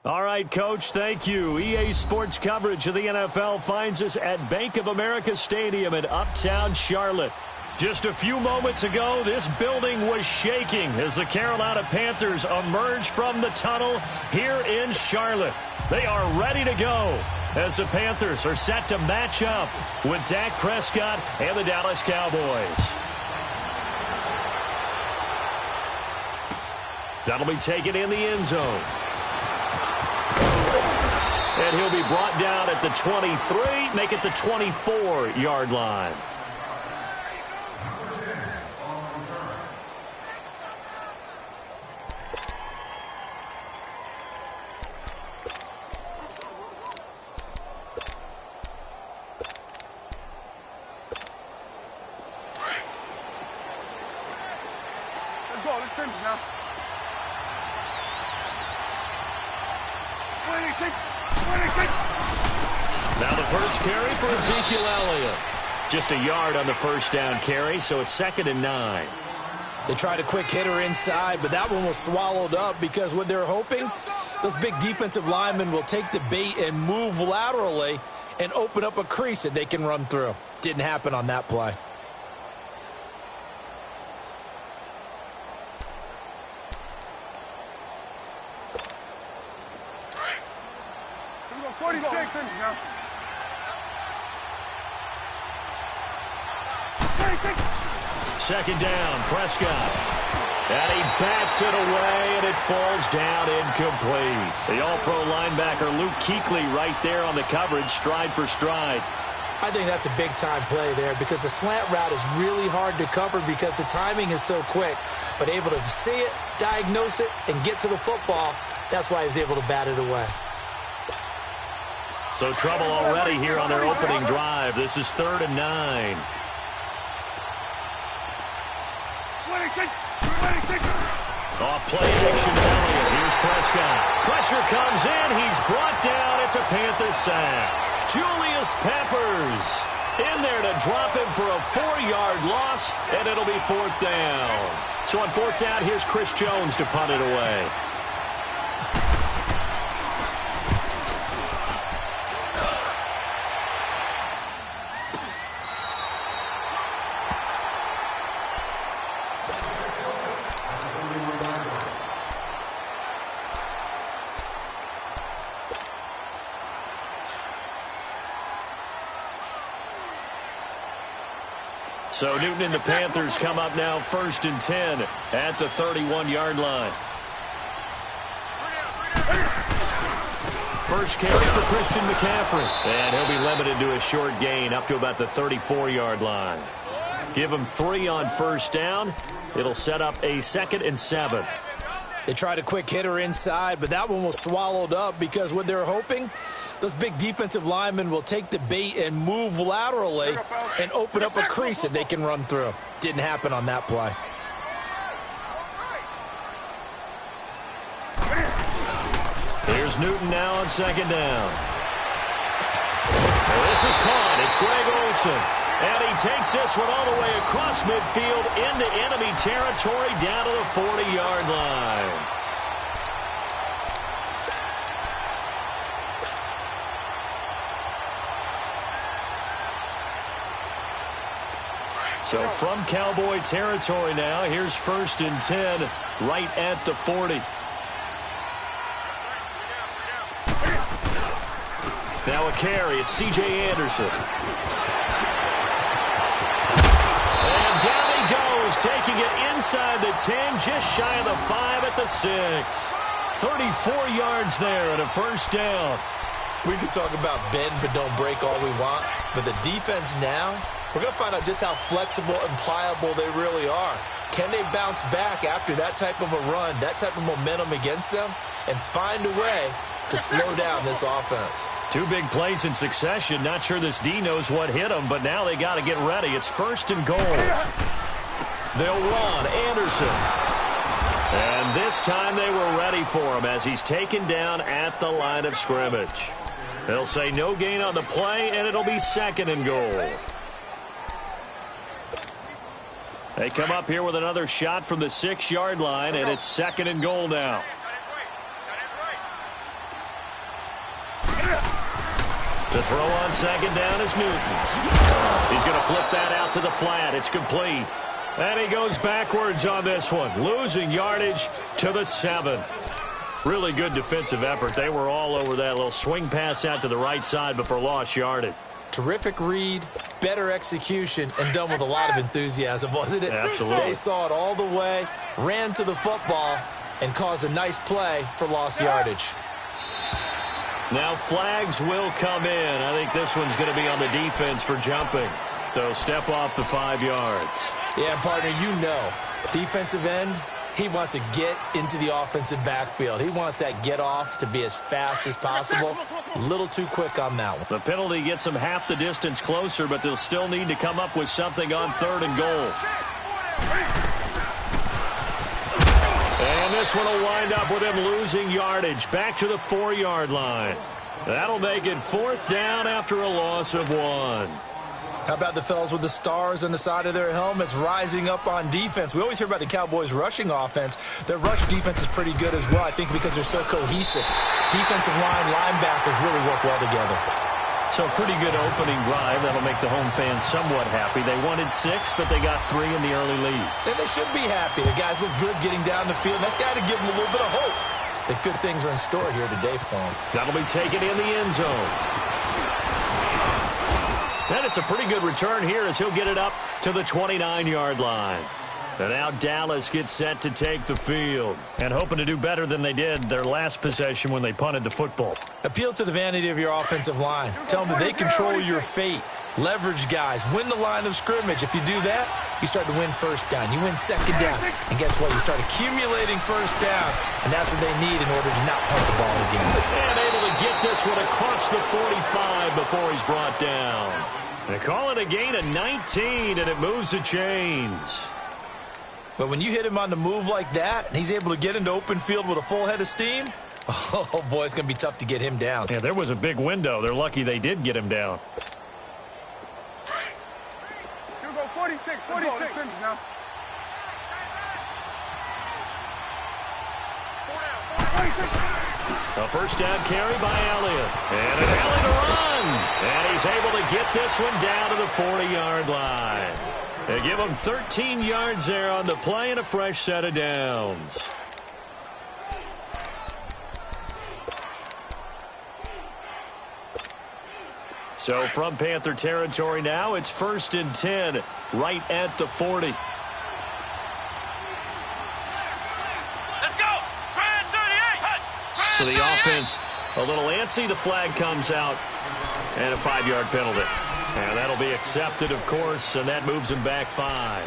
All right, Coach, thank you. EA Sports coverage of the NFL finds us at Bank of America Stadium in Uptown Charlotte. Just a few moments ago, this building was shaking as the Carolina Panthers emerged from the tunnel here in Charlotte. They are ready to go as the Panthers are set to match up with Dak Prescott and the Dallas Cowboys. That'll be taken in the end zone. And he'll be brought down at the 23, make it the 24-yard line. Let's go, let's finish now. 26. Now the first carry for Ezekiel Elliott. Just a yard on the first down carry, so it's 2nd and 9. They tried a quick hitter inside, but that one was swallowed up because what they're hoping, those big defensive linemen will take the bait and move laterally and open up a crease that they can run through. Didn't happen on that play. Here we go, 46 now. 26. 2nd down, Prescott. And he bats it away, and it falls down incomplete. The all-pro linebacker Luke Kuechly right there on the coverage, stride for stride. I think that's a big-time play there because the slant route is really hard to cover because the timing is so quick. But able to see it, diagnose it, and get to the football, that's why he was able to bat it away. So trouble already here on their opening drive. This is 3rd and 9. 26. 26. Off play action, Elliott. Here's Prescott. Pressure comes in. He's brought down. It's a Panther sack. Julius Peppers in there to drop him for a 4-yard loss, and it'll be 4th down. So on 4th down, here's Chris Jones to punt it away. So Newton and the Panthers come up now 1st and 10 at the 31-yard line. First carry for Christian McCaffrey. And he'll be limited to a short gain up to about the 34-yard line. Give him 3 on 1st down. It'll set up a 2nd and 7. They tried a quick hitter inside, but that one was swallowed up because what they're hoping, those big defensive linemen will take the bait and move laterally and open up a crease that they can run through. Didn't happen on that play. Here's Newton now on 2nd down. This is caught. It's Greg Olsen. And he takes this one all the way across midfield into enemy territory down to the 40-yard line. So from Cowboy territory now, here's 1st and 10 right at the 40. Now a carry. It's C.J. Anderson. And down he goes, taking it inside the 10, just shy of the 5 at the 6. 34 yards there and a 1st down. We can talk about bend but don't break all we want, but the defense now, we're going to find out just how flexible and pliable they really are. Can they bounce back after that type of a run, that type of momentum against them, and find a way to slow down this offense? 2 big plays in succession. Not sure this D knows what hit them, but now they got to get ready. It's 1st and goal. They'll run. Anderson. And this time they were ready for him as he's taken down at the line of scrimmage. They'll say no gain on the play, and it'll be 2nd and goal. They come up here with another shot from the 6-yard line, and it's 2nd and goal now. The throw on second down is Newton. He's going to flip that out to the flat. It's complete. And he goes backwards on this one, losing yardage to the 7. Really good defensive effort. They were all over that little swing pass out to the right side before lost yardage. Terrific read, better execution, and done with a lot of enthusiasm, wasn't it? Absolutely. They saw it all the way, ran to the football, and caused a nice play for lost yardage. Now flags will come in. I think this one's going to be on the defense for jumping. So step off the 5 yards. Yeah, partner, you know, defensive end, he wants to get into the offensive backfield. He wants that get off to be as fast as possible. A little too quick on that one. The penalty gets them half the distance closer, but they'll still need to come up with something on 3rd and goal. And this one will wind up with him losing yardage back to the 4-yard line. That'll make it 4th down after a loss of 1. How about the fellas with the stars on the side of their helmets rising up on defense? We always hear about the Cowboys' rushing offense. Their rush defense is pretty good as well, I think, because they're so cohesive. Defensive line, linebackers really work well together. So pretty good opening drive. That'll make the home fans somewhat happy. They wanted 6, but they got 3 in the early lead. And they should be happy. The guys look good getting down the field. That's got to give them a little bit of hope that good things are in store here today for them. That'll be taken in the end zone. And it's a pretty good return here as he'll get it up to the 29-yard line. And now Dallas gets set to take the field. And hoping to do better than they did their last possession when they punted the football. Appeal to the vanity of your offensive line. Tell them that they control your fate. Leverage guys. Win the line of scrimmage. If you do that, you start to win first down. You win second down. And guess what? You start accumulating first downs. And that's what they need in order to not punt the ball again. And able to get this one across the 45 before he's brought down. They call it a gain of 19, and it moves the chains. But when you hit him on the move like that, and he's able to get into open field with a full head of steam, oh, boy, it's going to be tough to get him down. Yeah, there was a big window. They're lucky they did get him down. You go 46 now. A first down carry by Elliott. And an alley to run. And he's able to get this one down to the 40-yard line. They give him 13 yards there on the play and a fresh set of downs. So from Panther territory now, it's 1st and 10 right at the 40. So the offense a little antsy. The flag comes out and a 5-yard penalty. And that'll be accepted, of course, and that moves him back 5.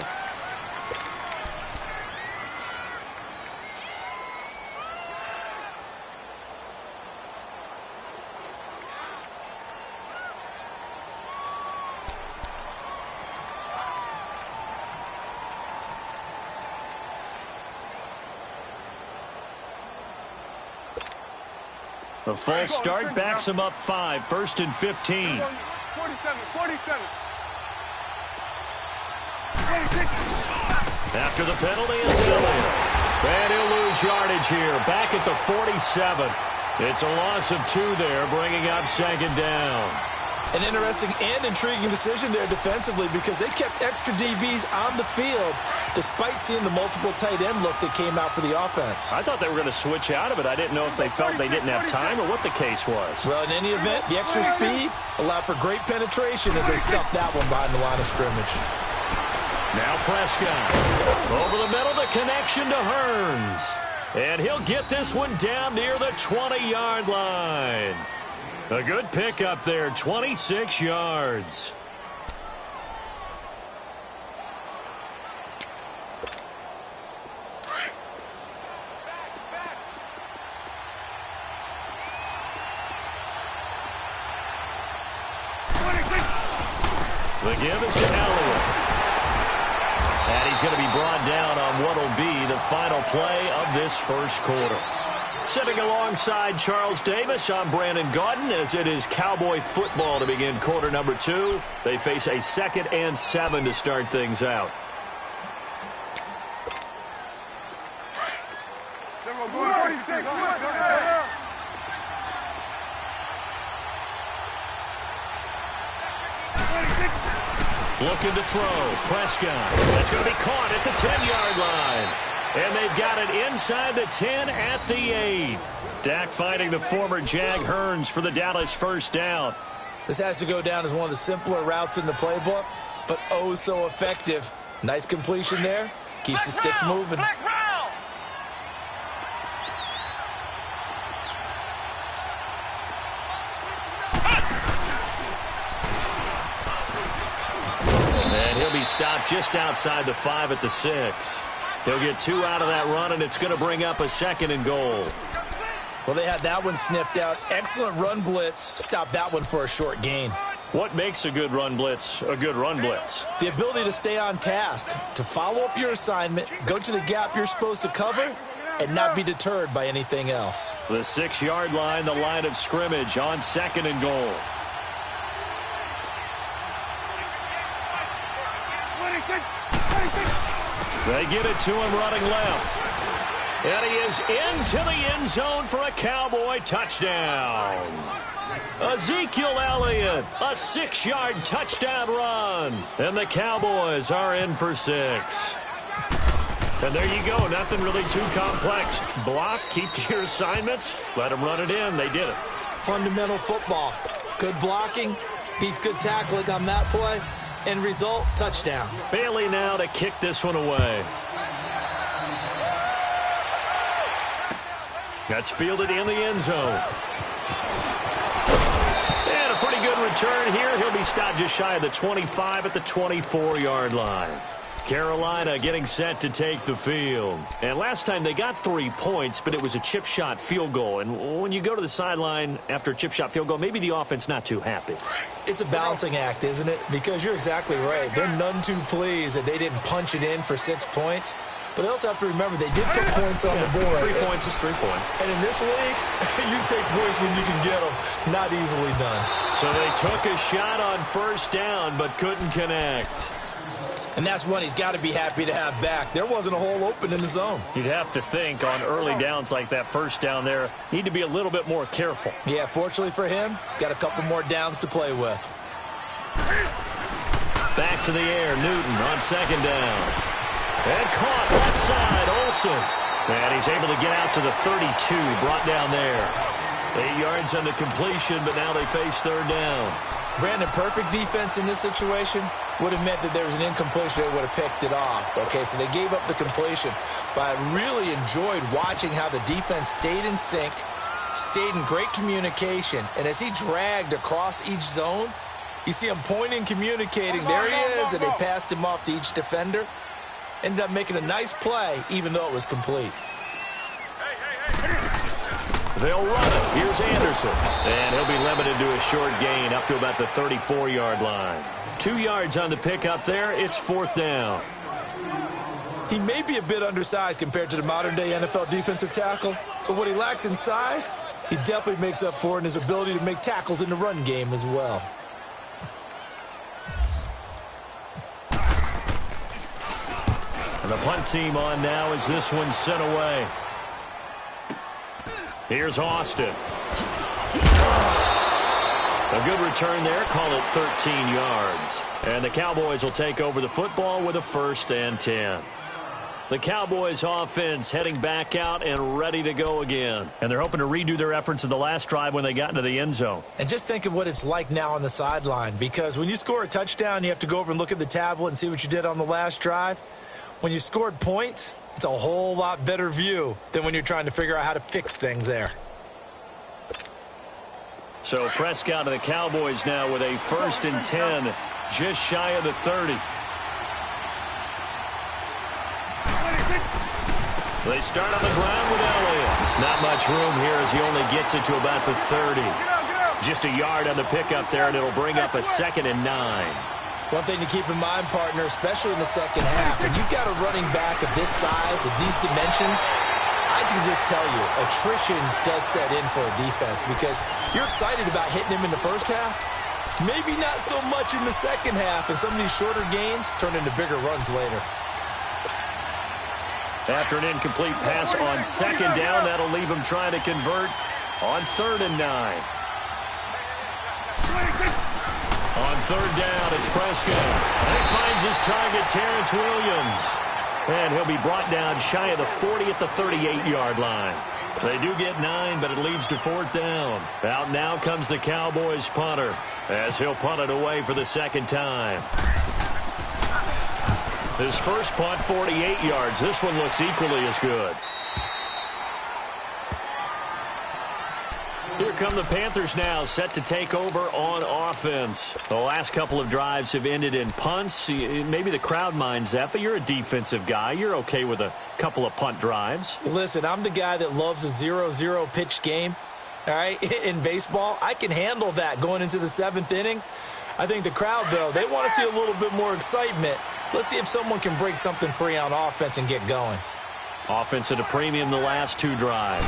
The false start backs him up 5, 1st and 15. 47. After the penalty, it's Elliott. And he'll lose yardage here, back at the 47. It's a loss of 2 there, bringing up 2nd down. An interesting and intriguing decision there defensively because they kept extra DBs on the field despite seeing the multiple tight end look that came out for the offense. I thought they were going to switch out of it. I didn't know if they felt they didn't have time or what the case was. Well, in any event, the extra speed allowed for great penetration as they stuffed that one behind the line of scrimmage. Now Prescott. Over the middle, the connection to Hearns. And he'll get this one down near the 20-yard line. A good pickup there, 26 yards. The give is to Elliott. And he's going to be brought down on what will be the final play of this first quarter. Sitting alongside Charles Davis, I'm Brandon Gaudin as it is Cowboy football to begin quarter number 2. They face a 2nd and 7 to start things out. Looking to throw. Prescott. That's going to be caught at the 10-yard line. And they've got it inside the 10 at the 8. Dak finding the former Jag Hearns for the Dallas first down. This has to go down as one of the simpler routes in the playbook, but oh so effective. Nice completion there. Keeps the sticks moving. And he'll be stopped just outside the 5 at the 6. He'll get 2 out of that run, and it's going to bring up a 2nd and goal. Well, they had that one sniffed out. Excellent run blitz. Stop that one for a short gain. What makes a good run blitz a good run blitz? The ability to stay on task, to follow up your assignment, go to the gap you're supposed to cover, and not be deterred by anything else. The 6-yard line, the line of scrimmage on 2nd and goal. They get it to him running left. And he is into the end zone for a Cowboy touchdown. Ezekiel Elliott, a 6-yard touchdown run. And the Cowboys are in for 6. And there you go. Nothing really too complex. Block, keep to your assignments, let them run it in. They did it. Fundamental football. Good blocking, beats good tackling on that play. End result, touchdown. Bailey now to kick this one away. That's fielded in the end zone. And a pretty good return here. He'll be stopped just shy of the 25 at the 24-yard line. Carolina getting set to take the field. And last time they got 3 points, but it was a chip shot field goal. And when you go to the sideline after a chip shot field goal, maybe the offense not too happy. It's a balancing act, isn't it? Because you're exactly right. They're none too pleased that they didn't punch it in for 6 points. But they also have to remember they did put points on the board. 3 points is 3 points. And in this league, you take points when you can get them. Not easily done. So they took a shot on first down but couldn't connect. And that's one he's got to be happy to have back. There wasn't a hole open in the zone. You'd have to think on early downs like that first down there, need to be a little bit more careful. Yeah, fortunately for him, got a couple more downs to play with. Back to the air, Newton on 2nd down. And caught left side, Olsen. And he's able to get out to the 32, brought down there. 8 yards on the completion, but now they face 3rd down. Brandon, perfect defense in this situation would have meant that there was an incompletion. They would have picked it off. Okay, so they gave up the completion. But I really enjoyed watching how the defense stayed in sync, stayed in great communication. And as he dragged across each zone, you see him pointing, communicating. There he is, and they passed him off to each defender. Ended up making a nice play, even though it was complete. They'll run it. Here's Anderson. And he'll be limited to a short gain up to about the 34-yard line. 2 yards on the pickup there. It's 4th down. He may be a bit undersized compared to the modern-day NFL defensive tackle, but what he lacks in size, he definitely makes up for in his ability to make tackles in the run game as well. And the punt team on now as this one's sent away. Here's Austin. A good return there. Call it 13 yards. And the Cowboys will take over the football with a 1st and 10. The Cowboys offense heading back out and ready to go again. And they're hoping to redo their efforts in the last drive when they got into the end zone. And just think of what it's like now on the sideline. Because when you score a touchdown, you have to go over and look at the tablet and see what you did on the last drive. When you scored points, it's a whole lot better view than when you're trying to figure out how to fix things there. So Prescott and the Cowboys now with a 1st and 10, just shy of the 30. They start on the ground with Elliott. Not much room here as he only gets it to about the 30. Just a yard on the pickup there, and it'll bring up a 2nd and 9. One thing to keep in mind, partner, especially in the second half, when you've got a running back of this size, of these dimensions, I can just tell you, attrition does set in for a defense because you're excited about hitting him in the first half. Maybe not so much in the second half, and some of these shorter gains turn into bigger runs later. After an incomplete pass on 2nd down, that'll leave him trying to convert on 3rd and 9. On third down, it's Prescott. And he finds his target, Terrence Williams. And he'll be brought down shy of the 40 at the 38-yard line. They do get 9, but it leads to fourth down. Out now comes the Cowboys punter, as he'll punt it away for the second time. His first punt, 48 yards. This one looks equally as good. Here come the Panthers now, set to take over on offense. The last couple of drives have ended in punts. Maybe the crowd minds that, but you're a defensive guy. You're okay with a couple of punt drives. Listen, I'm the guy that loves a 0-0 pitch game. All right, in baseball, I can handle that going into the 7th inning. I think the crowd, though, they want to see a little bit more excitement. Let's see if someone can break something free on offense and get going. Offense at a premium the last 2 drives.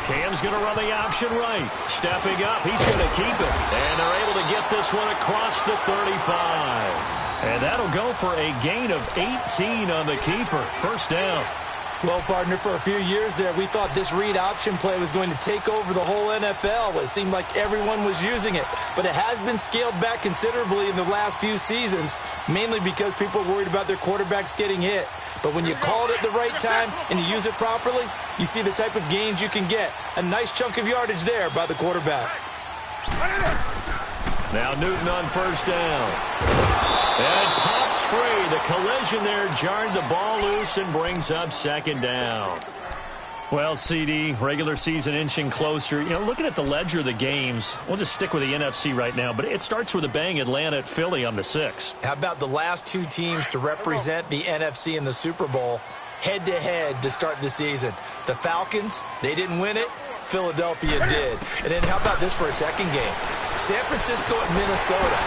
Cam's going to run the option right. Stepping up, he's going to keep it. And they're able to get this one across the 35. And that'll go for a gain of 18 on the keeper. First down. Well, partner, for a few years there, we thought this read option play was going to take over the whole NFL. It seemed like everyone was using it. But it has been scaled back considerably in the last few seasons, mainly because people are worried about their quarterbacks getting hit. But when you call it at the right time and you use it properly, you see the type of gains you can get. A nice chunk of yardage there by the quarterback. Now Newton on first down. And it pops free. The collision there jarred the ball loose and brings up second down. Well, CD, regular season inching closer. You know, looking at the ledger of the games, we'll just stick with the NFC right now, but it starts with a bang, Atlanta at Philly on the 6th. How about the last 2 teams to represent the NFC in the Super Bowl head-to-head to start the season? The Falcons, they didn't win it. Philadelphia did. And then how about this for a second game? San Francisco at Minnesota.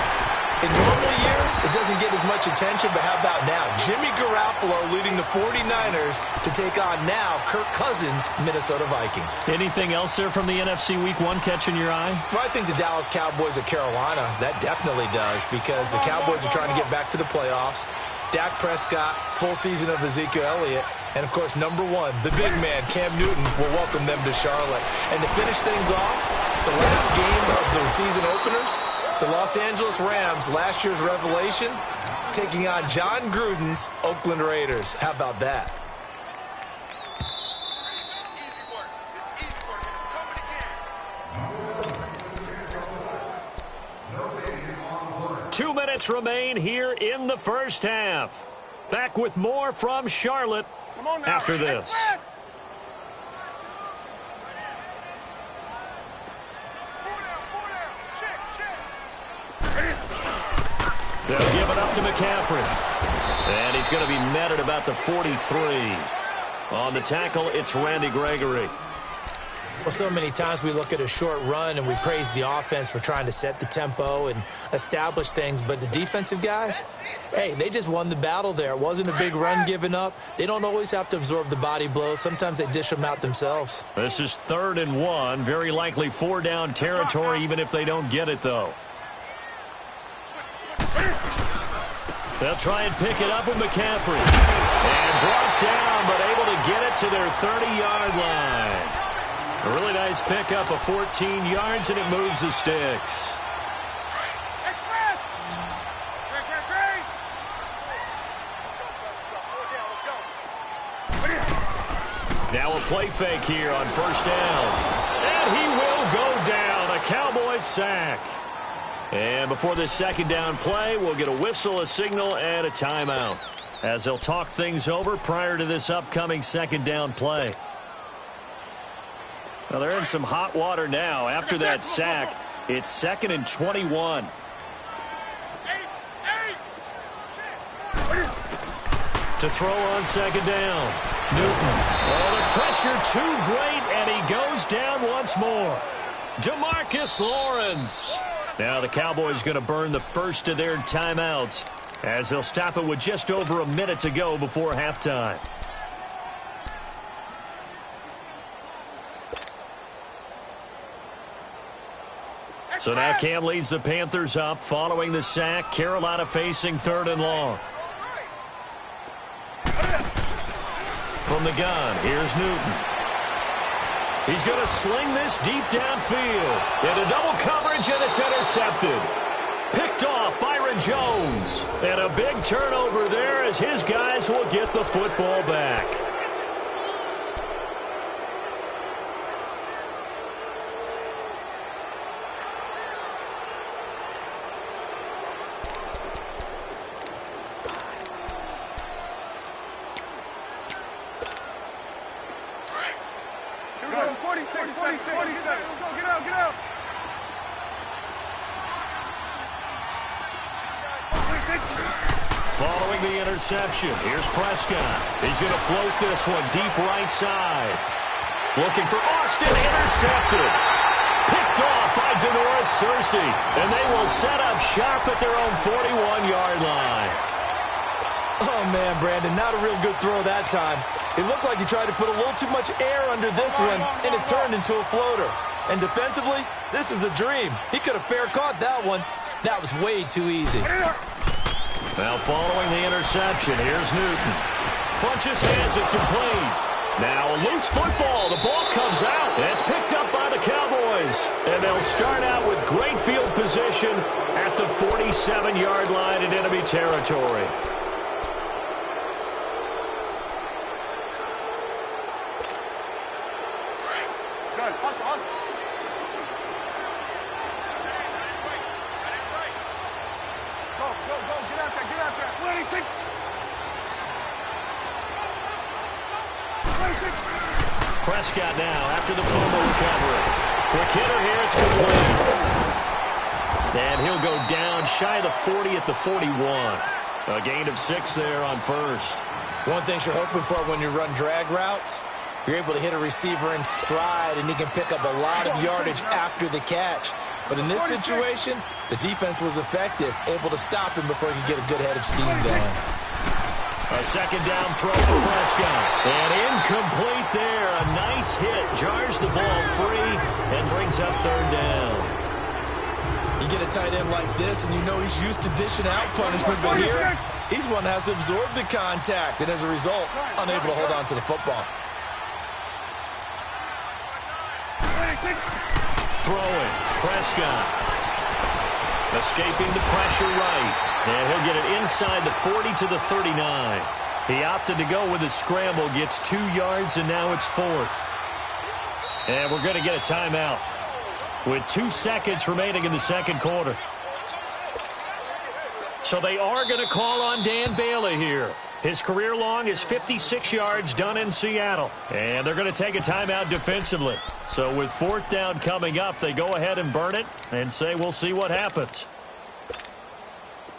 In normal years, it doesn't get as much attention, but how about now? Jimmy Garoppolo leading the 49ers to take on now Kirk Cousins' Minnesota Vikings. Anything else there from the NFC Week 1 catching your eye? Well, I think the Dallas Cowboys at Carolina, that definitely does, because the Cowboys are trying to get back to the playoffs. Dak Prescott, full season of Ezekiel Elliott, and, of course, number 1, the big man, Cam Newton, will welcome them to Charlotte. And to finish things off, the last game of the season openers, the Los Angeles Rams, last year's revelation, taking on John Gruden's Oakland Raiders. How about that? Two minutes remain here in the first half. Back with more from Charlotte after this. They'll give it up to McCaffrey. And he's going to be met at about the 43. On the tackle, it's Randy Gregory. Well, so many times we look at a short run and we praise the offense for trying to set the tempo and establish things. But the defensive guys, hey, they just won the battle there. It wasn't a big run given up. They don't always have to absorb the body blows. Sometimes they dish them out themselves. This is 3rd and 1. Very likely 4-down territory, even if they don't get it, though. They'll try and pick it up with McCaffrey. And brought down, but able to get it to their 30-yard line. A really nice pickup of 14 yards, and it moves the sticks. Now a play fake here on first down. And he will go down. A Cowboys sack. And before this second down play, we'll get a whistle, a signal, and a timeout, as they'll talk things over prior to this upcoming second down play. Well, they're in some hot water now. After that sack, it's 2nd and 21. To throw on second down. Newton. Oh, the pressure too great, and he goes down once more. DeMarcus Lawrence. Now the Cowboys going to burn the first of their timeouts, as they'll stop it with just over a minute to go before halftime. So now Cam leads the Panthers up following the sack. Carolina facing 3rd and long. From the gun, here's Newton. He's going to sling this deep downfield. Into double coverage, and it's intercepted. Picked off Byron Jones. And a big turnover there as his guys will get the football back. Here we go. 46, 46, 47. Let's go. Get out, get out. 46. Following the interception, here's Prescott. He's going to float this one deep right side. Looking for Austin, intercepted. Picked off by Denoris Searcy, and they will set up shop at their own 41-yard line. Oh, man, Brandon, not a real good throw that time. It looked like he tried to put a little too much air under this one, and it turned into a floater. And defensively, this is a dream. He could have fair caught that one. That was way too easy. Now following the interception, here's Newton. Funchess has it complete. Now a loose football. The ball comes out. And it's picked up by the Cowboys. And they'll start out with great field position at the 47-yard line in enemy territory. Good. Hustle, hustle. Go, go, go. Get out there, get out there. 26. 26. Prescott now after the fumble recovery. Quick hitter here. It's complete. And he'll go down shy of the 40 at the 41. A gain of 6 there on first. One thing you're hoping for when you run drag routes, you're able to hit a receiver in stride, and he can pick up a lot of yardage after the catch. But in this situation, the defense was effective, able to stop him before he could get a good head of steam going. A second down throw for Prescott. And incomplete there. A nice hit. Jars the ball free and brings up third down. You get a tight end like this, and you know he's used to dishing out punishment, but here, he's one that has to absorb the contact, and as a result, unable to hold on to the football. Throwing. Prescott. Escaping the pressure right. And he'll get it inside the 40 to the 39. He opted to go with a scramble, gets 2 yards, and now it's 4th. And we're going to get a timeout with 2 seconds remaining in the second quarter. So they are going to call on Dan Bailey here. His career long is 56 yards done in Seattle. And they're going to take a timeout defensively. So with 4th down coming up, they go ahead and burn it and say we'll see what happens.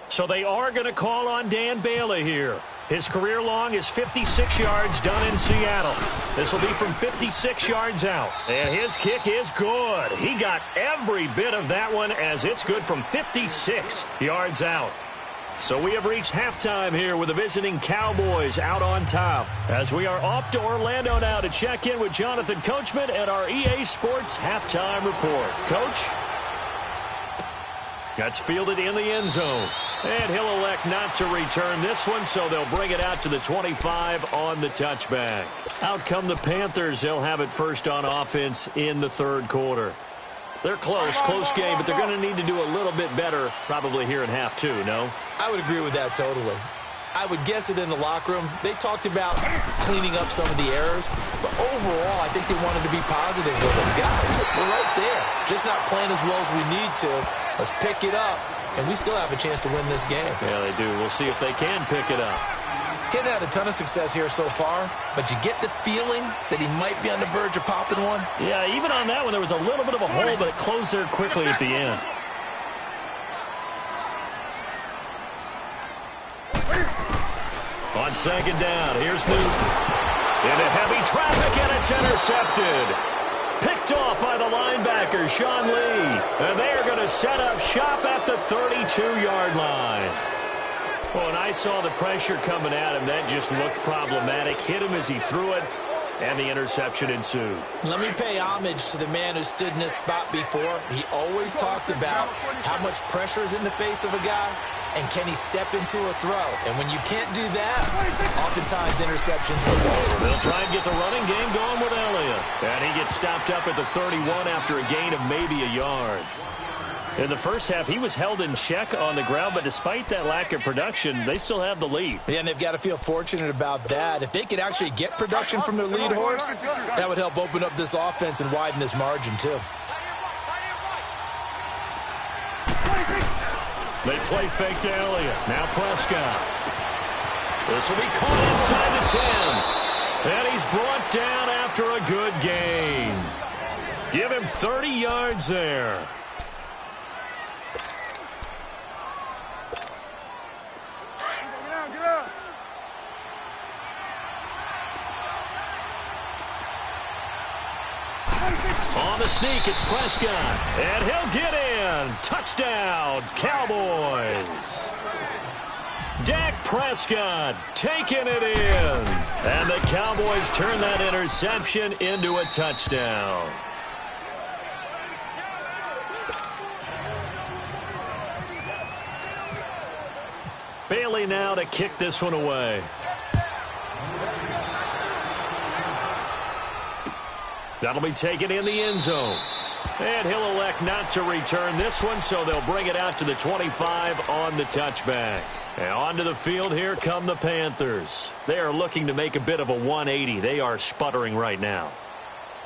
So they are going to call on Dan Bailey here. His career long is 56 yards done in Seattle. This will be from 56 yards out. And his kick is good. He got every bit of that one as it's good from 56 yards out. So we have reached halftime here with the visiting Cowboys out on top. As we are off to Orlando now to check in with Jonathan Coachman and our EA Sports halftime report. Coach? That's fielded in the end zone. And he'll elect not to return this one, so they'll bring it out to the 25 on the touchback. Out come the Panthers. They'll have it first on offense in the third quarter. They're close game, but they're going to need to do a little bit better probably here in half 2, no? I would agree with that totally. I would guess it in the locker room. They talked about cleaning up some of the errors, but overall, I think they wanted to be positive with them. Guys, we're right there. Just not playing as well as we need to. Let's pick it up, and we still have a chance to win this game. Yeah, they do. We'll see if they can pick it up. Hitting had a ton of success here so far, but you get the feeling that he might be on the verge of popping one. Yeah, even on that one, there was a little bit of a hole, but it closed there quickly at the end. On second down, here's Newton. Into heavy traffic, and it's intercepted. Picked off by the linebacker, Sean Lee. And they are going to set up shop at the 32-yard line. Well, when I saw the pressure coming at him, that just looked problematic. Hit him as he threw it, and the interception ensued. Let me pay homage to the man who stood in this spot before. He always talked about how much pressure is in the face of a guy. and can he step into a throw? And when you can't do that, oftentimes interceptions result. They'll try and get the running game going with Elliott. And he gets stopped up at the 31 after a gain of maybe a yard. In the first half, he was held in check on the ground, but despite that lack of production, they still have the lead. Yeah, and they've got to feel fortunate about that. If they could actually get production from their lead horse, that would help open up this offense and widen this margin, too. They play fake to Elliott. Now Prescott. This will be caught inside the 10. And he's brought down after a good gain. Give him 30 yards there. On the sneak, it's Prescott. And he'll get in. Touchdown, Cowboys. Dak Prescott taking it in. And the Cowboys turn that interception into a touchdown. Bailey now to kick this one away. That'll be taken in the end zone. And he'll elect not to return this one, so they'll bring it out to the 25 on the touchback. And onto the field, here come the Panthers. They are looking to make a bit of a 180. They are sputtering right now.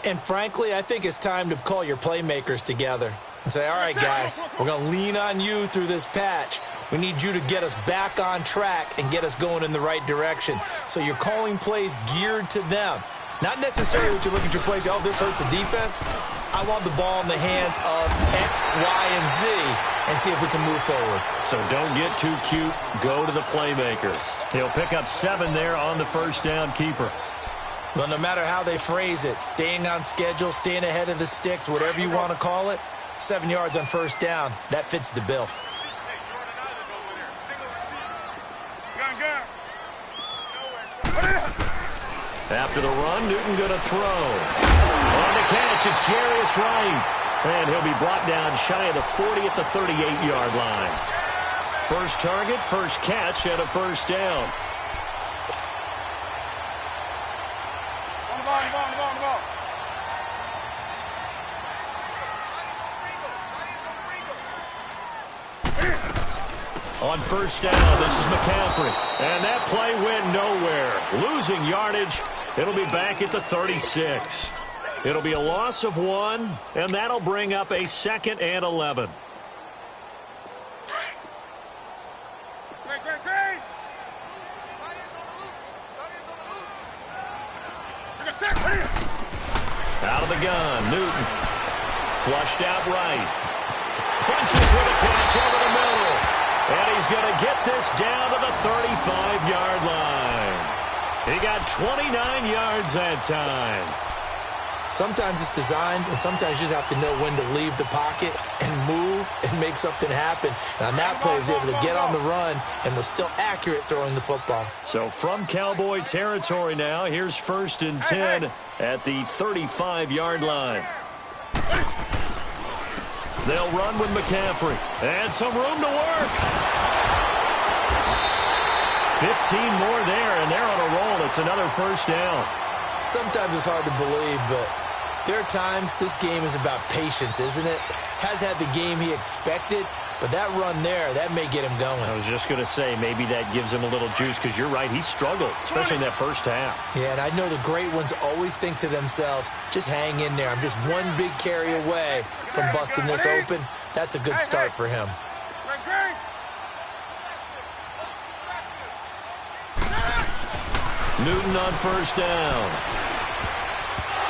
And frankly, I think it's time to call your playmakers together and say, all right, guys, we're going to lean on you through this patch. We need you to get us back on track and get us going in the right direction. So you're calling plays geared to them. Not necessarily that you look at your plays, oh, this hurts the defense. I want the ball in the hands of X, Y, and Z and see if we can move forward. So don't get too cute. Go to the playmakers. He'll pick up 7 there on the first down keeper. Well, no matter how they phrase it, staying on schedule, staying ahead of the sticks, whatever you want to call it, 7 yards on first down, that fits the bill. After the run, Newton going to throw. On the catch, it's Jarius Wright. And he'll be brought down shy of the 40 at the 38-yard line. First target, first catch, and a first down. On the ball. On first down, this is McCaffrey. And that play went nowhere. Losing yardage. It'll be back at the 36. It'll be a loss of 1, and that'll bring up a 2nd and 11. Out of the gun, Newton. Flushed out right. Funches with a catch over the middle. And he's going to get this down to the 35-yard line. He got 29 yards that time. Sometimes it's designed, and sometimes you just have to know when to leave the pocket and move and make something happen. And on that play, he was able to get on the run and was still accurate throwing the football. So from Cowboy territory now, here's 1st and 10 at the 35-yard line. They'll run with McCaffrey. And some room to work. 15 more there, and they're on a roll. It's another first down. Sometimes it's hard to believe, but there are times this game is about patience, isn't it? Has had the game he expected, but that run there, that may get him going. I was just going to say, maybe that gives him a little juice, because you're right, he struggled, especially in that first half. Yeah, and I know the great ones always think to themselves, just hang in there. I'm just one big carry away from busting this open. That's a good start for him. Newton on first down.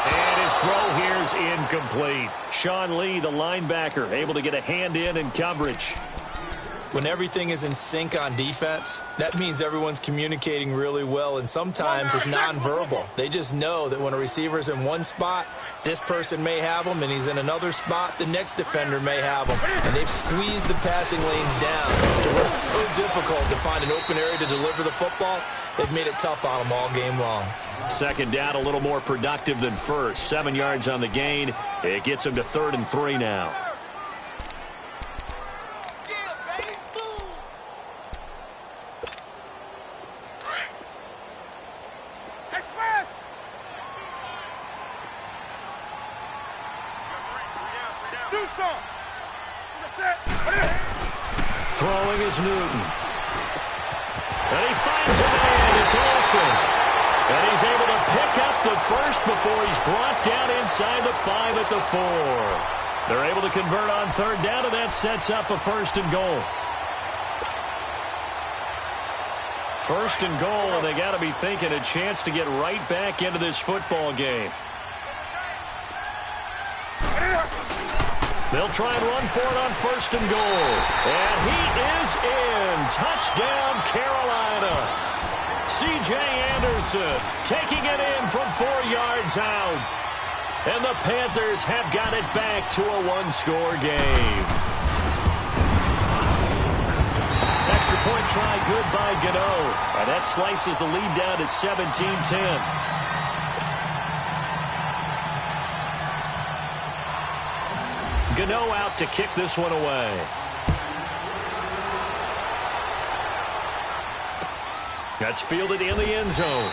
And his throw here is incomplete. Sean Lee, the linebacker, able to get a hand in coverage. When everything is in sync on defense, that means everyone's communicating really well, and sometimes it's nonverbal. They just know that when a receiver's in one spot, this person may have him, and he's in another spot, the next defender may have him. And they've squeezed the passing lanes down to where it's so difficult to find an open area to deliver the football. They've made it tough on them all game long. Second down, a little more productive than first. 7 yards on the gain. It gets him to 3rd and 3 now. Throwing is Newton. And he finds a man. It's Olsen. And he's able to pick up the first before he's brought down inside the 5 at the 4. They're able to convert on third down, and that sets up a 1st and goal. 1st and goal, and they got to be thinking a chance to get right back into this football game. They'll try and run for it on 1st and goal. And he is in. Touchdown, Carolina. C.J. Anderson taking it in from 4 yards out. And the Panthers have got it back to a 1-score game. Extra point try good by Gano. And that slices the lead down to 17-10. Gano out to kick this one away. That's fielded in the end zone.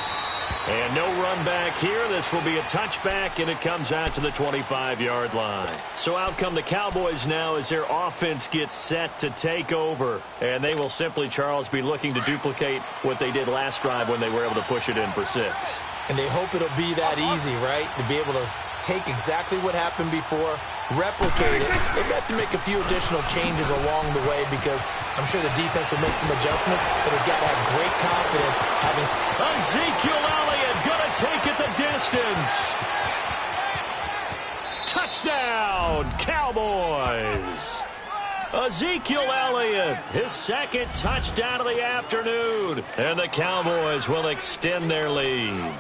And no run back here. This will be a touchback, and it comes out to the 25-yard line. So out come the Cowboys now as their offense gets set to take over. And they will simply, Charles, be looking to duplicate what they did last drive when they were able to push it in for 6. And they hope it'll be that easy, right? To be able to take exactly what happened before, replicate it. They've got to make a few additional changes along the way because I'm sure the defense will make some adjustments, but they've got to have great confidence having... Ezekiel Elliott gonna take it the distance. Touchdown, Cowboys. Ezekiel Elliott, his 2nd touchdown of the afternoon. And the Cowboys will extend their lead.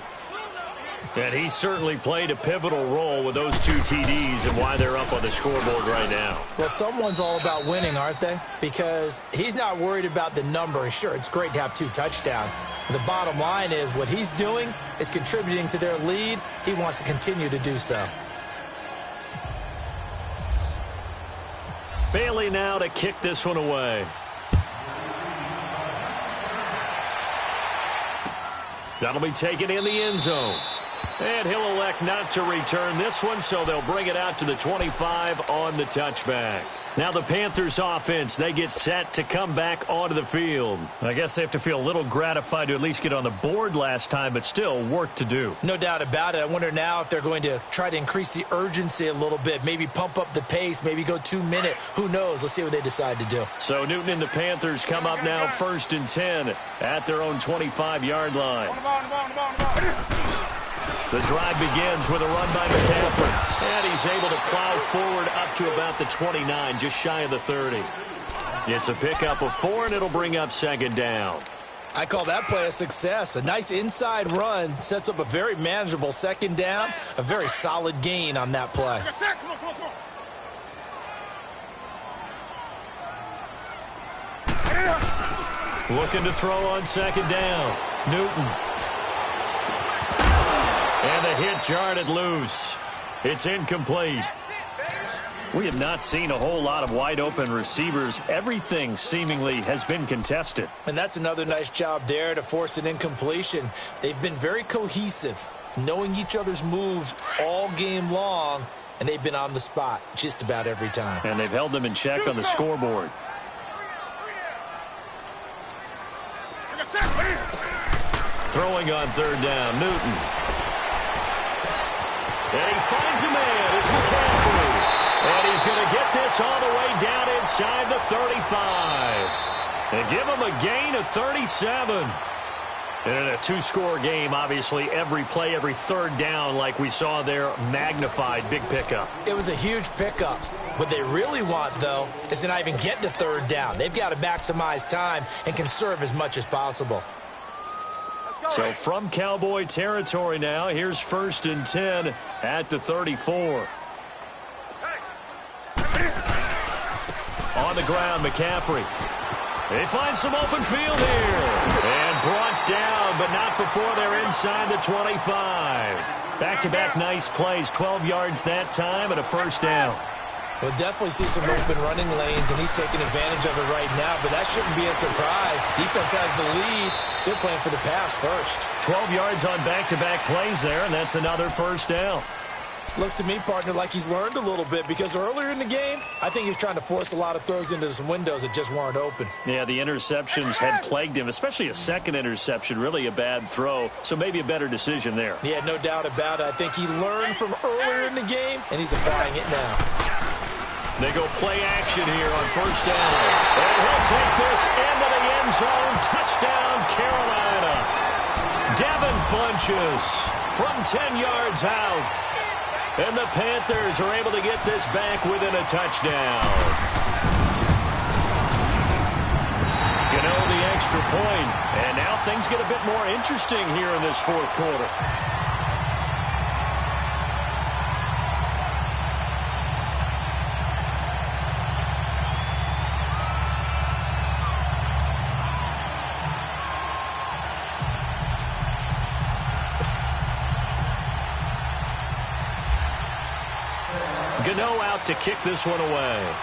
And he certainly played a pivotal role with those 2 TDs and why they're up on the scoreboard right now. Well, someone's all about winning, aren't they? Because he's not worried about the number. Sure, it's great to have 2 touchdowns. But the bottom line is what he's doing is contributing to their lead. He wants to continue to do so. Bailey now to kick this one away. That'll be taken in the end zone. And he'll elect not to return this one, so they'll bring it out to the 25 on the touchback. Now the Panthers offense, they get set to come back onto the field. I guess they have to feel a little gratified to at least get on the board last time, but still work to do. No doubt about it. I wonder now if they're going to try to increase the urgency a little bit, maybe pump up the pace, maybe go 2-minute. Who knows? Let's see what they decide to do. So Newton and the Panthers come up now 1st and 10 at their own 25-yard line. The drive begins with a run by McCaffrey. And he's able to plow forward up to about the 29, just shy of the 30. It's a pickup of 4, and it'll bring up 2nd down. I call that play a success. A nice inside run sets up a very manageable 2nd down. A very solid gain on that play. Looking to throw on 2nd down. Newton. And the hit jarred it loose. It's incomplete. We have not seen a whole lot of wide-open receivers. Everything seemingly has been contested. And that's another nice job there to force an incompletion. They've been very cohesive, knowing each other's moves all game long, and they've been on the spot just about every time. And they've held them in check on the scoreboard. Throwing on 3rd down, Newton. And he finds a man. It's McCaffrey. And he's going to get this all the way down inside the 35. And give him a gain of 37. And in a 2-score game, obviously, every play, every 3rd down, like we saw there, magnified, big pickup. It was a huge pickup. What they really want, though, is to not even get to 3rd down. They've got to maximize time and conserve as much as possible. So from Cowboy territory now, here's 1st and 10 at the 34. On the ground, McCaffrey. They find some open field here. And brought down, but not before they're inside the 25. Back-to-back nice plays, 12 yards that time and a 1st down. We'll definitely see some open running lanes, and he's taking advantage of it right now, but that shouldn't be a surprise. Defense has the lead. They're playing for the pass first. 12 yards on back-to-back plays there, and that's another 1st down. Looks to me, partner, like he's learned a little bit because earlier in the game, I think he was trying to force a lot of throws into some windows that just weren't open. Yeah, the interceptions had plagued him, especially a second interception, really a bad throw, so maybe a better decision there. Yeah, no doubt about it. I think he learned from earlier in the game, and he's applying it now. They go play action here on first down. And he'll take this into the end zone. Touchdown, Carolina. Devin Funchess from 10 yards out. And the Panthers are able to get this back within a touchdown. Gano the extra point. And now things get a bit more interesting here in this fourth quarter. Gano out to kick this one away.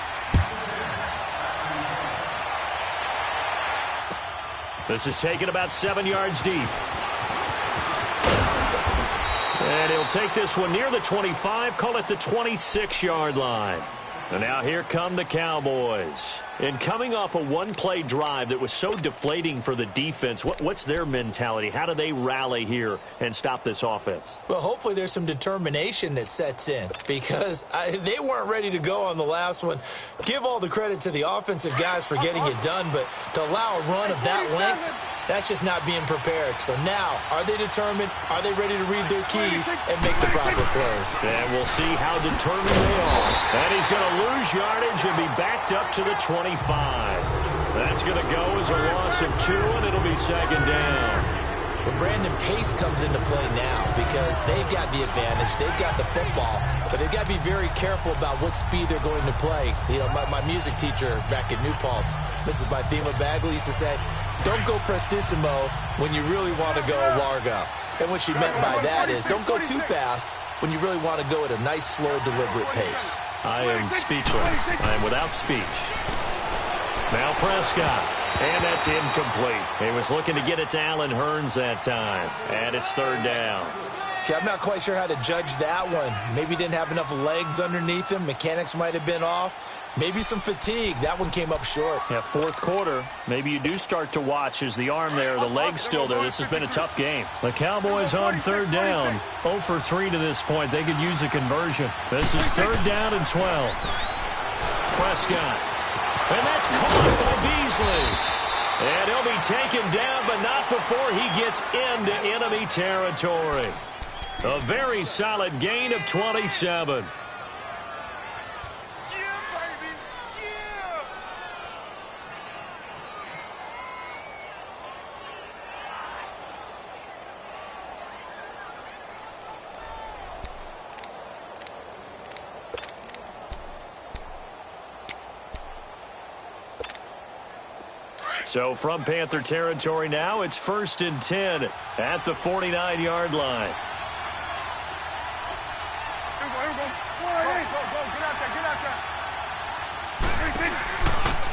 This is taken about 7 yards deep. And he'll take this one near the 25, call it the 26-yard line. And now here come the Cowboys. And coming off a one-play drive that was so deflating for the defense, what's their mentality? How do they rally here and stop this offense? Well, hopefully there's some determination that sets in because they weren't ready to go on the last one. Give all the credit to the offensive guys for getting it done, but to allow a run of that length, that's just not being prepared. So now, are they determined? Are they ready to read their keys and make the proper plays? And we'll see how determined they are. And he's going to lose yardage and be backed up to the 25. That's going to go as a loss of 2, and it'll be second down. But Brandon, pace comes into play now because they've got the advantage. They've got the football, but they've got to be very careful about what speed they're going to play. You know, my music teacher back at New Paltz, Mrs. Bythema Bagley, used to say, don't go prestissimo when you really want to go largo. And what she meant by that is don't go too fast when you really want to go at a nice, slow, deliberate pace. I am speechless. I am without speech. Now Prescott. And that's incomplete. He was looking to get it to Allen Hurns that time. And it's third down. Okay, I'm not quite sure how to judge that one. Maybe didn't have enough legs underneath him. Mechanics might have been off. Maybe some fatigue. That one came up short. Yeah, fourth quarter. Maybe you do start to watch as the arm there, the leg's still there. This has been a tough game. The Cowboys on third down. 0 for 3 to this point. They could use a conversion. This is third down and 12. Prescott. And that's caught by Beasley. And he'll be taken down, but not before he gets into enemy territory. A very solid gain of 27. So from Panther territory now, it's 1st and 10 at the 49-yard line. Here we go. Go. Get out there.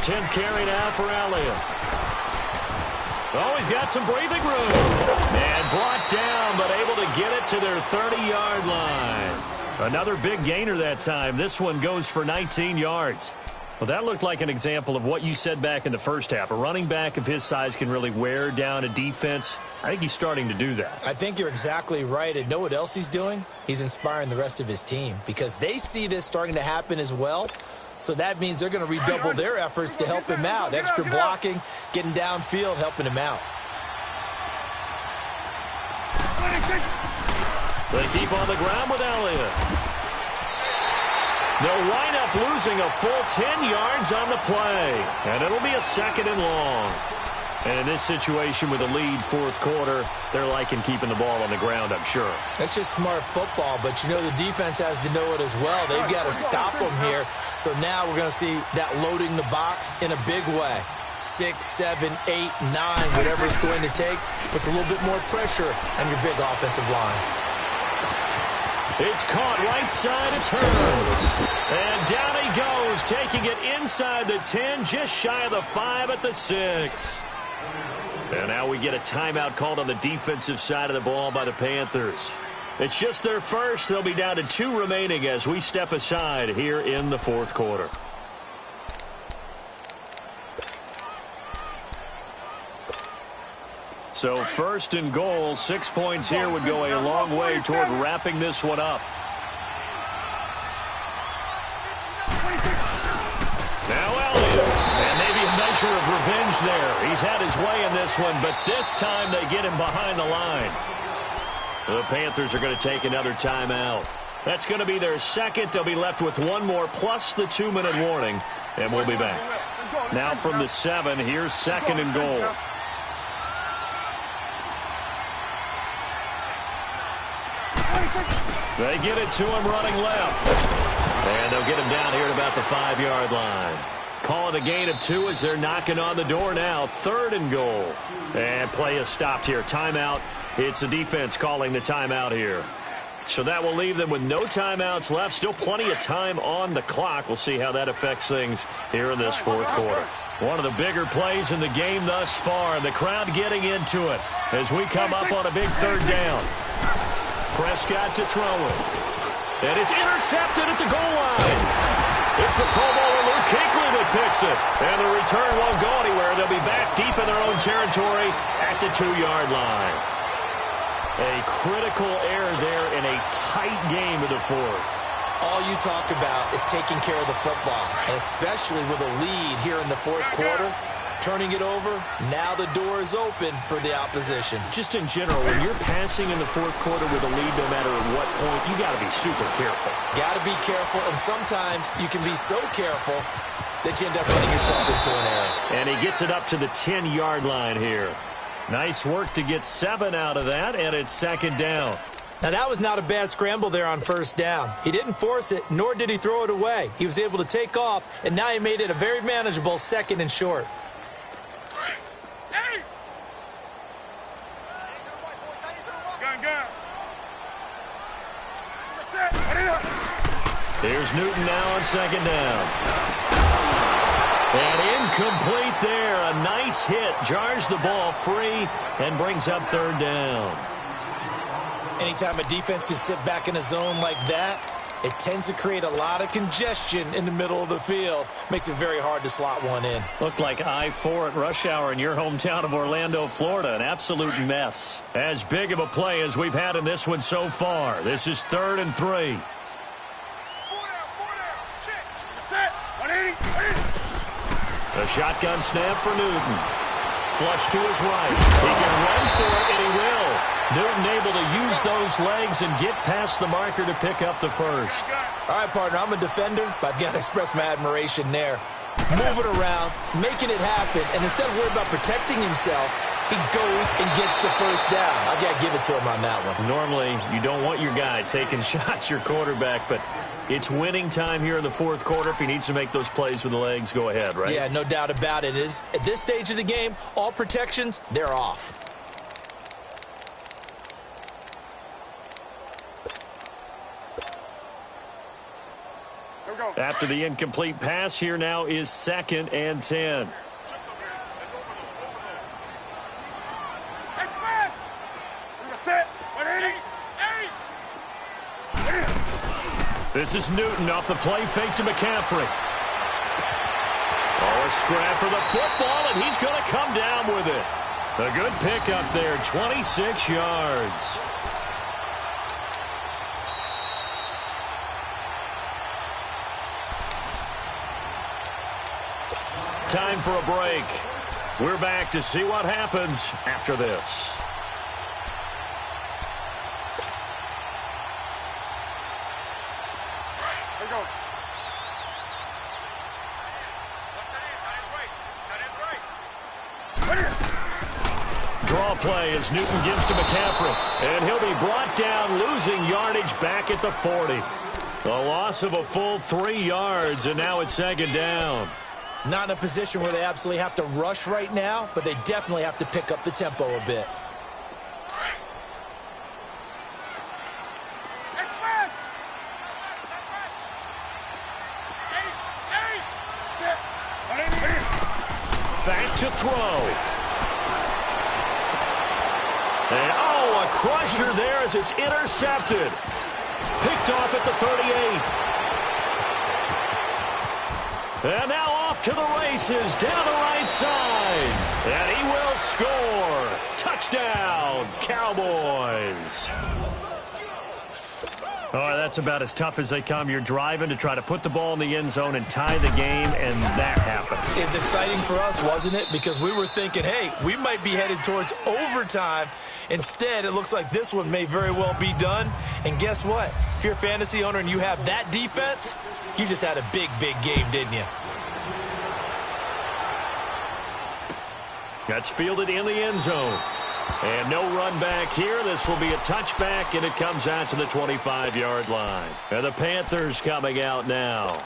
10th carry now for Elliott. Oh, he's got some breathing room. And brought down, but able to get it to their 30-yard line. Another big gainer that time. This one goes for 19 yards. Well, that looked like an example of what you said back in the first half. A running back of his size can really wear down a defense. I think he's starting to do that. I think you're exactly right. And know what else he's doing? He's inspiring the rest of his team because they see this starting to happen as well. So that means they're going to redouble their efforts to help him out. Extra blocking, getting downfield, helping him out. They keep on the ground with Elliott. They'll wind up losing a full 10 yards on the play. And it'll be a 2nd and long. And in this situation with a lead fourth quarter, they're liking keeping the ball on the ground, I'm sure. That's just smart football, but you know the defense has to know it as well. They've got to stop them here. So now we're going to see that loading the box in a big way. 6, 7, 8, 9, whatever it's going to take, puts a little bit more pressure on your big offensive line. It's caught right side. It's Hurns. And down he goes, taking it inside the 10, just shy of the 5 at the 6. And now we get a timeout called on the defensive side of the ball by the Panthers. It's just their first. They'll be down to 2 remaining as we step aside here in the fourth quarter. So first and goal, 6 points here would go a long way toward wrapping this one up. Now Elliott, and maybe a measure of revenge there. He's had his way in this one, but this time they get him behind the line. The Panthers are going to take another timeout. That's going to be their second. They'll be left with one more plus the 2-minute warning, and we'll be back. Now from the 7, here's second and goal. They get it to him running left. And they'll get him down here at about the 5-yard line. Call it a gain of 2 as they're knocking on the door now. Third and goal. And play is stopped here. Timeout. It's the defense calling the timeout here. So that will leave them with no timeouts left. Still plenty of time on the clock. We'll see how that affects things here in this fourth quarter. One of the bigger plays in the game thus far. The crowd getting into it as we come up on a big third down. Prescott to throw it. And it's intercepted at the goal line. It's the Pro Bowler Luke Kuechly that picks it. And the return won't go anywhere. They'll be back deep in their own territory at the 2-yard line. A critical error there in a tight game of the fourth. All you talk about is taking care of the football, and especially with a lead here in the fourth quarter. Turning it over, now the door is open for the opposition. Just in general, when you're passing in the fourth quarter with a lead, no matter at what point, you got to be super careful. Got to be careful, and sometimes you can be so careful that you end up running yourself into an error. And he gets it up to the 10-yard line here. Nice work to get 7 out of that, and it's second down. Now, that was not a bad scramble there on first down. He didn't force it, nor did he throw it away. He was able to take off, and now he made it a very manageable second and short. Here's Newton now on second down. And incomplete there. A nice hit. Jars the ball free and brings up third down. Anytime a defense can sit back in a zone like that, it tends to create a lot of congestion in the middle of the field. Makes it very hard to slot one in. Looked like I-4 at rush hour in your hometown of Orlando, Florida. An absolute mess. As big of a play as we've had in this one so far. This is 3rd and 3. A shotgun snap for Newton. Flush to his right. He can run for it, and he will. Newton able to use those legs and get past the marker to pick up the first. All right, partner, I'm a defender, but I've got to express my admiration there. Moving around, making it happen, and instead of worrying about protecting himself, he goes and gets the first down. I've got to give it to him on that one. Normally, you don't want your guy taking shots, your quarterback, but it's winning time here in the fourth quarter. If he needs to make those plays with the legs, go ahead, right? Yeah, no doubt about it. At this stage of the game, all protections, they're off. After the incomplete pass, here now is 2nd and 10. This is Newton off the play fake to McCaffrey. Oh, a scrap for the football, and he's going to come down with it. A good pickup there, 26 yards. Time for a break. We're back to see what happens after this. Draw play as Newton gives to McCaffrey. And he'll be brought down, losing yardage back at the 40. A loss of a full 3 yards, and now it's 2nd down. Not in a position where they absolutely have to rush right now, but they definitely have to pick up the tempo a bit. Back to throw. And, oh, a A crusher there as it's intercepted. Picked off at the 38. And now off to the races down the right side. And he will score. Touchdown, Cowboys. All right, that's about as tough as they come. You're driving to try to put the ball in the end zone and tie the game, and that happens. It's exciting for us, wasn't it? Because we were thinking, hey, we might be headed towards overtime. Instead, it looks like this one may very well be done. And guess what? If you're a fantasy owner and you have that defense, you just had a big, big game, didn't you? That's fielded in the end zone. And no run back here. This will be a touchback, and it comes out to the 25-yard line. And the Panthers coming out now.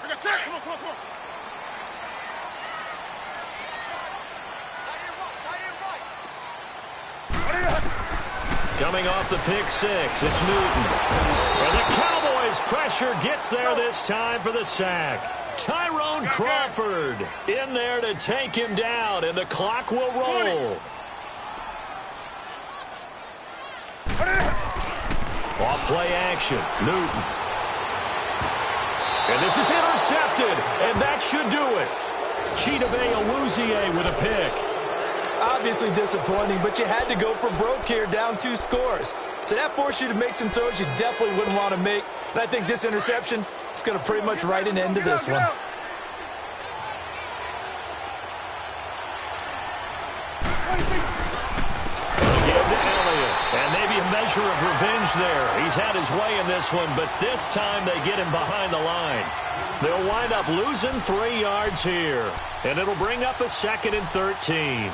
Come on, come on, come on. Coming off the pick six, it's Newton. And the Cowboys pressure gets there this time for the sack. Tyrone Crawford in there to take him down, and the clock will roll. Off play action, Newton. And this is intercepted, and that should do it. Chidobe Awuzie with a pick. Obviously disappointing, but you had to go for broke here, down 2 scores. So that forced you to make some throws you definitely wouldn't want to make. And I think this interception is going to pretty much write an end to this one. Give to Elliott. And maybe a measure of revenge there. He's had his way in this one, but this time they get him behind the line. They'll wind up losing 3 yards here. And it'll bring up a 2nd and 13.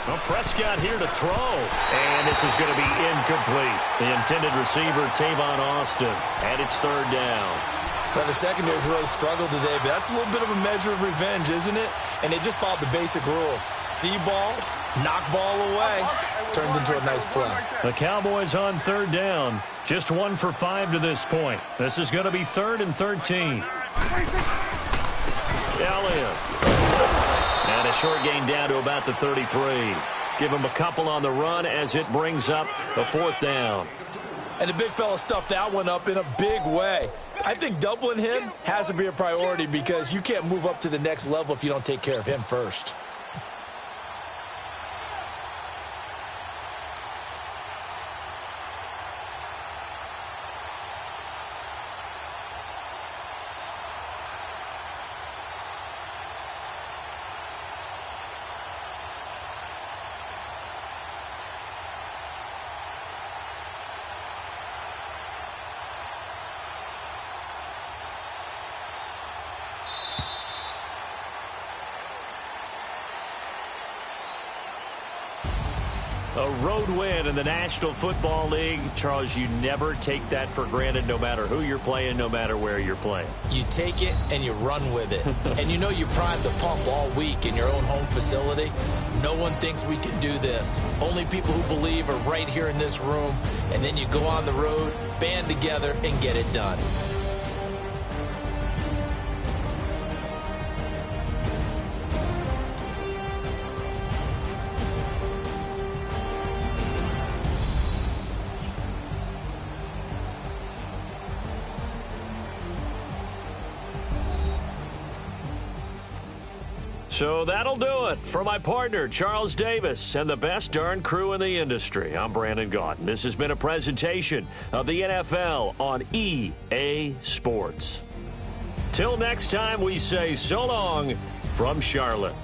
Well, Prescott here to throw, and this is going to be incomplete. The intended receiver, Tavon Austin, and it's 3rd down. Well, the secondary's really struggled today, but that's a little bit of a measure of revenge, isn't it? And they just followed the basic rules. See ball, knock ball away. Turned into a nice play. The Cowboys on 3rd down. Just 1 for 5 to this point. This is going to be 3rd and 13. Elliott. And a short gain down to about the 33. Give him a couple on the run as it brings up a 4th down. And the big fella stuffed that one up in a big way. I think doubling him has to be a priority because you can't move up to the next level if you don't take care of him first. A road win in the National Football League. Charles, you never take that for granted no matter who you're playing, no matter where you're playing. You take it and you run with it. And you know you primed the pump all week in your own home facility. No one thinks we can do this. Only people who believe are right here in this room. And then you go on the road, band together, and get it done. So that'll do it for my partner, Charles Davis, and the best darn crew in the industry. I'm Brandon Gaudin. This has been a presentation of the NFL on EA Sports. Till next time, we say so long from Charlotte.